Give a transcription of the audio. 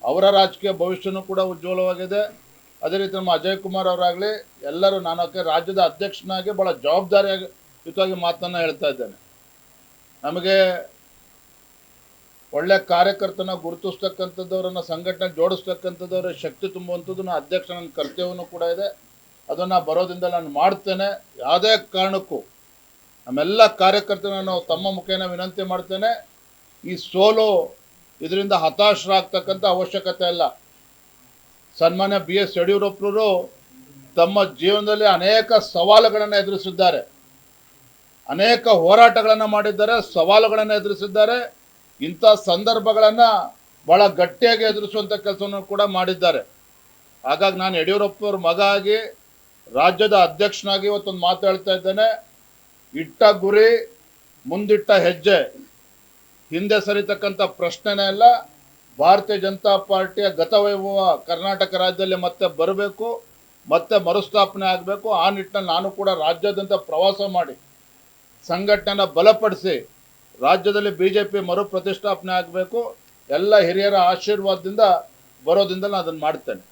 ಅವರ ರಾಜಕೀಯ ಭವಿಷ್ಯನೂ ಕೂಡ ಉಜ್ವಲವಾಗಿದೆ. ಅದೇ ರೀತಿ ನಮ್ಮ ಅಜಯ್ ಕುಮಾರ್ ಅವರಾಗಲಿ ಎಲ್ಲರೂ ನಾನು ರಾಜ್ಯದ ಅಧ್ಯಕ್ಷನಾಗಿ ಭಾಳ ಜವಾಬ್ದಾರಿಯುತವಾಗಿ ಮಾತನ್ನು ಹೇಳ್ತಾ ಇದ್ದೇನೆ. ನಮಗೆ ಒಳ್ಳೆ ಕಾರ್ಯಕರ್ತನ ಗುರುತಿಸ್ತಕ್ಕಂಥದ್ದವರನ್ನು ಸಂಘಟನೆ ಜೋಡಿಸ್ತಕ್ಕಂಥದ್ದವರ ಶಕ್ತಿ ತುಂಬುವಂಥದ್ದು ನನ್ನ ಅಧ್ಯಕ್ಷ ನನ್ನ ಕರ್ತವ್ಯವೂ ಕೂಡ ಇದೆ. ಅದನ್ನು ಬರೋದಿಂದ ನಾನು ಮಾಡ್ತೇನೆ. ಯಾವುದೇ ಕಾರಣಕ್ಕೂ ನಮ್ಮೆಲ್ಲ ಕಾರ್ಯಕರ್ತರನ್ನು ತಮ್ಮ ಮುಖೇನ ವಿನಂತಿ ಮಾಡ್ತೇನೆ, ಈ ಸೋಲು ಇದರಿಂದ ಹತಾಶರಾಗ್ತಕ್ಕಂಥ ಅವಶ್ಯಕತೆ ಇಲ್ಲ. ಸನ್ಮಾನ್ಯ BS ಯಡಿಯೂರಪ್ಪರು ತಮ್ಮ ಜೀವನದಲ್ಲಿ ಅನೇಕ ಸವಾಲುಗಳನ್ನು ಎದುರಿಸಿದ್ದಾರೆ, ಅನೇಕ ಹೋರಾಟಗಳನ್ನು ಮಾಡಿದ್ದಾರೆ, ಸವಾಲುಗಳನ್ನು ಎದುರಿಸಿದ್ದಾರೆ. ಇಂಥ ಸಂದರ್ಭಗಳನ್ನು ಭಾಳ ಗಟ್ಟಿಯಾಗಿ ಎದುರಿಸುವಂಥ ಕೆಲಸವನ್ನು ಕೂಡ ಮಾಡಿದ್ದಾರೆ. ಹಾಗಾಗಿ ನಾನು ಯಡಿಯೂರಪ್ಪವ್ರ ಮಗ ಆಗಿ ರಾಜ್ಯದ ಅಧ್ಯಕ್ಷನಾಗಿ ಇವತ್ತೊಂದು ಮಾತು ಹೇಳ್ತಾ ಇದ್ದೇನೆ, ಇಟ್ಟ ಗುರಿ ಮುಂದಿಟ್ಟ ಹೆಜ್ಜೆ ಹಿಂದೆ ಸರಿತಕ್ಕಂಥ ಪ್ರಶ್ನೆನೇ ಇಲ್ಲ. ಭಾರತೀಯ ಜನತಾ ಪಾರ್ಟಿಯ ಗತವೈಭವ ಕರ್ನಾಟಕ ರಾಜ್ಯದಲ್ಲಿ ಮತ್ತೆ ಬರಬೇಕು, ಮತ್ತೆ ಮರುಸ್ಥಾಪನೆ ಆಗಬೇಕು. ಆ ನಿಟ್ಟಿನಲ್ಲಿ ನಾನು ಕೂಡ ರಾಜ್ಯಾದ್ಯಂತ ಪ್ರವಾಸ ಮಾಡಿ ಸಂಘಟನೆಯನ್ನು ಬಲಪಡಿಸಿ ರಾಜ್ಯದಲ್ಲಿ BJP ಮರು ಪ್ರತಿಷ್ಠಾಪನೆ ಆಗಬೇಕು. ಎಲ್ಲ ಹಿರಿಯರ ಆಶೀರ್ವಾದದಿಂದ ಬರೋದ್ರಿಂದ ನಾನು ಅದನ್ನು ಮಾಡ್ತೇನೆ.